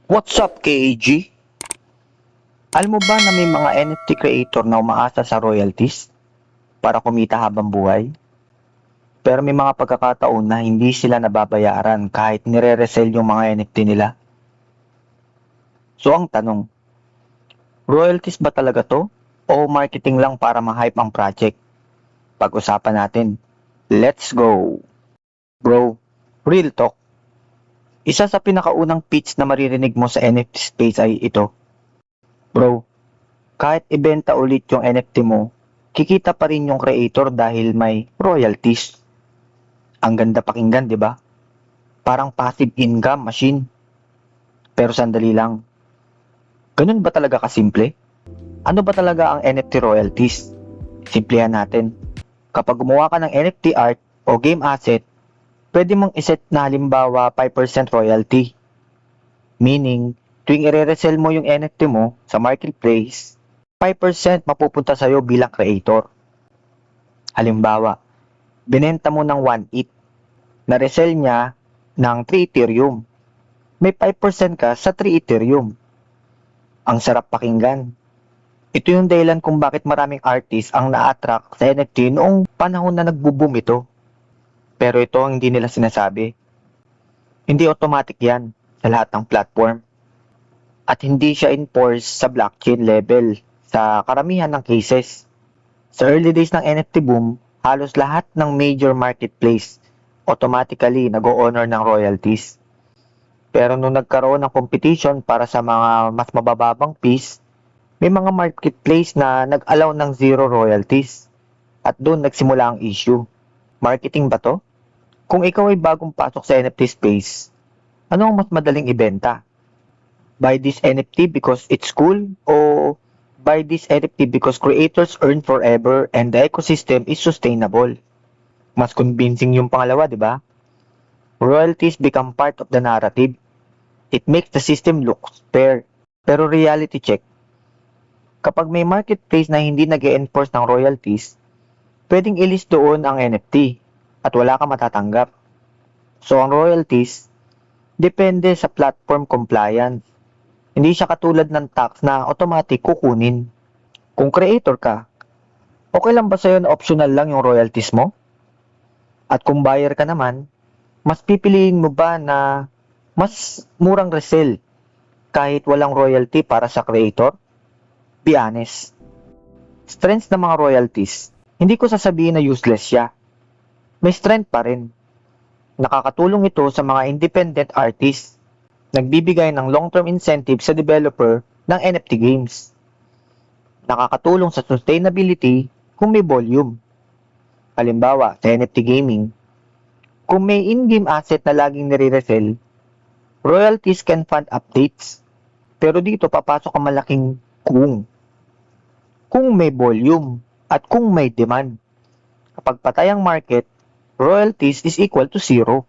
What's up, KAG? Alam mo ba na may mga NFT creator na umaasa sa royalties para kumita habang buhay? Pero may mga pagkakataon na hindi sila nababayaran kahit nire-resell yung mga NFT nila. So ang tanong, royalties ba talaga to? O marketing lang para ma-hype ang project? Pag-usapan natin. Let's go! Bro, real talk. Isa sa pinakaunang pitch na maririnig mo sa NFT space ay ito. Bro, kahit ibenta ulit yung NFT mo, kikita pa rin yung creator dahil may royalties. Ang ganda pakinggan, di ba? Parang passive income machine. Pero sandali lang. Ganun ba talaga kasimple? Ano ba talaga ang NFT royalties? Simplihan natin. Kapag gumawa ka ng NFT art o game asset, pwede mong iset na halimbawa 5% royalty. Meaning, tuwing i-resell mo yung NFT mo sa marketplace, 5% mapupunta sa'yo bilang creator. Halimbawa, binenta mo ng 1 ETH, na-resell niya ng 3 Ethereum. May 5% ka sa 3 Ethereum. Ang sarap pakinggan. Ito yung dahilan kung bakit maraming artist ang na-attract sa NFT noong panahon na nagbo-boom ito. Pero ito ang hindi nila sinasabi. Hindi automatic yan sa lahat ng platform. At hindi siya enforced sa blockchain level sa karamihan ng cases. Sa early days ng NFT boom, halos lahat ng major marketplace automatically nag-o-honor ng royalties. Pero nung nagkaroon ng competition para sa mga mas mabababang fees, may mga marketplace na nag-allow ng zero royalties. At doon nagsimula ang issue. Marketing ba to? Kung ikaw ay bagong pasok sa NFT space, ano ang mas madaling ibenta? Buy this NFT because it's cool o buy this NFT because creators earn forever and the ecosystem is sustainable? Mas convincing yung pangalawa, di ba? Royalties become part of the narrative. It makes the system look fair. Pero reality check, kapag may marketplace na hindi nag-e-enforce ng royalties, pwedeng ilist doon ang NFT at wala ka matatanggap. So ang royalties, depende sa platform compliance. Hindi siya katulad ng tax na automatic kukunin. Kung creator ka, okay lang ba sa'yo na optional lang yung royalties mo? At kung buyer ka naman, mas pipiliin mo ba na mas murang resell kahit walang royalty para sa creator? Be honest. Strengths ng mga royalties, hindi ko sasabihin na useless siya. May strength pa rin. Nakakatulong ito sa mga independent artists. Nagbibigay ng long-term incentive sa developer ng NFT games. Nakakatulong sa sustainability kung may volume. Halimbawa, sa NFT gaming, kung may in-game asset na laging nire-resell, royalties can fund updates. Pero dito papasok ang malaking kung. Kung may volume at kung may demand. Kapag patay ang market, royalties is equal to zero.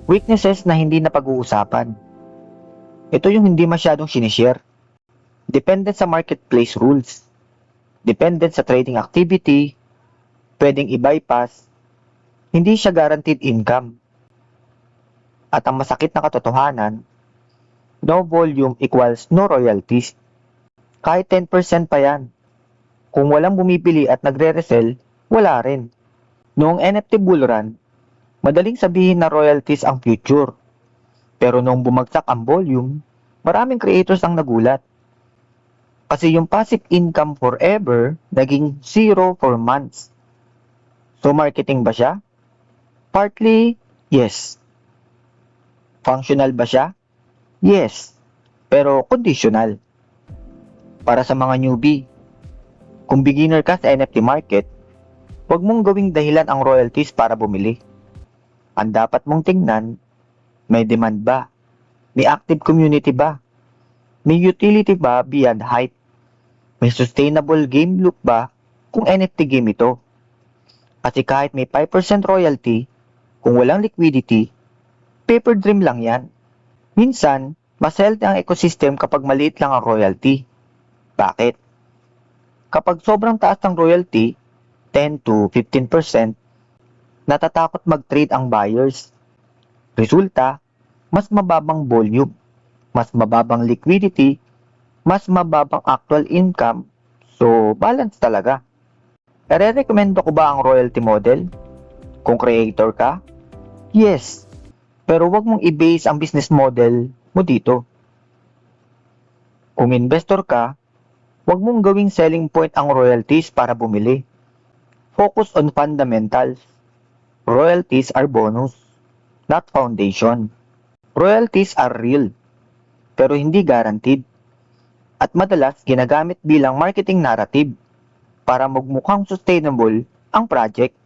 Weaknesses na hindi napag-uusapan. Ito yung hindi masyadong sinishare. Dependent sa marketplace rules. Dependent sa trading activity. Pwedeng i-bypass. Hindi siya guaranteed income. At ang masakit na katotohanan, no volume equals no royalties. Kahit 10% pa yan. Kung walang bumibili at nagre-resell, wala rin. Noong NFT bull run, madaling sabihin na royalties ang future. Pero noong bumagsak ang volume, maraming creators ang nagulat. Kasi yung passive income forever, naging zero for months. So marketing ba siya? Partly, yes. Functional ba siya? Yes. Pero conditional. Para sa mga newbie, kung beginner ka sa NFT market, huwag mong gawing dahilan ang royalties para bumili. Ang dapat mong tingnan, may demand ba? May active community ba? May utility ba beyond hype? May sustainable game loop ba kung NFT game ito? Kasi kahit may 5% royalty, kung walang liquidity, paper dream lang yan. Minsan, mas healthy ang ecosystem kapag maliit lang ang royalty. Bakit? Kapag sobrang taas ng royalty, 10 to 15%, natatakot mag-trade ang buyers. Resulta, mas mababang volume. mas mababang liquidity, mas mababang actual income, so balance talaga. Ere-recommendo ko ba ang royalty model? Kung creator ka? Yes, pero wag mong i-base ang business model mo dito. Kung investor ka, wag mong gawing selling point ang royalties para bumili. Focus on fundamentals. Royalties are bonus, not foundation. Royalties are real, pero hindi guaranteed. At madalas ginagamit bilang marketing narrative para magmukhang sustainable ang project.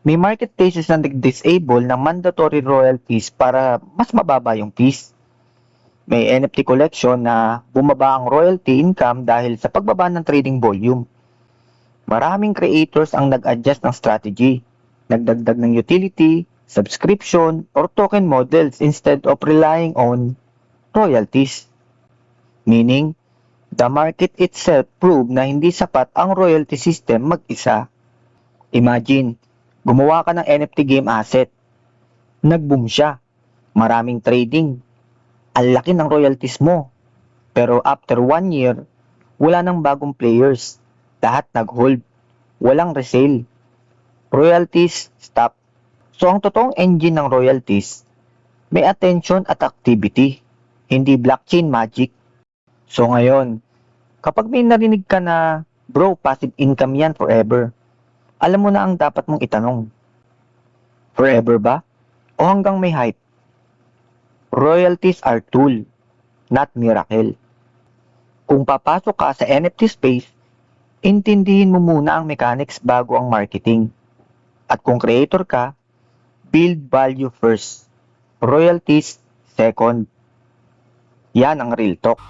May marketplaces na nag-disable ng mandatory royalties para mas mababa yung fees. May NFT collection na bumaba ang royalty income dahil sa pagbaba ng trading volume. Maraming creators ang nag-adjust ng strategy, nagdagdag ng utility, subscription, or token models instead of relying on royalties. Meaning, the market itself proved na hindi sapat ang royalty system mag-isa. Imagine, gumawa ka ng NFT game asset. Nag-boom siya. Maraming trading. Ang laki ng royalties mo. Pero after 1 year, wala nang bagong players. Lahat nag-hold. Walang resale. Royalties stop. So ang totoong engine ng royalties, may attention at activity. Hindi blockchain magic. So ngayon, kapag may narinig ka na, bro, passive income yan forever, alam mo na ang dapat mong itanong. Forever ba? O hanggang may hype? Royalties are tool, not miracle. Kung papasok ka sa NFT space, intindihin mo muna ang mechanics bago ang marketing. At kung creator ka, build value first. Royalties second. Yan ang real talk.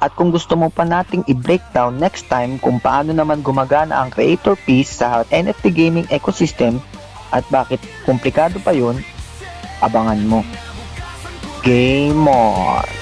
At kung gusto mo pa nating i-breakdown next time kung paano naman gumagana ang creator piece sa NFT gaming ecosystem at bakit komplikado pa yun, abangan mo. Game on!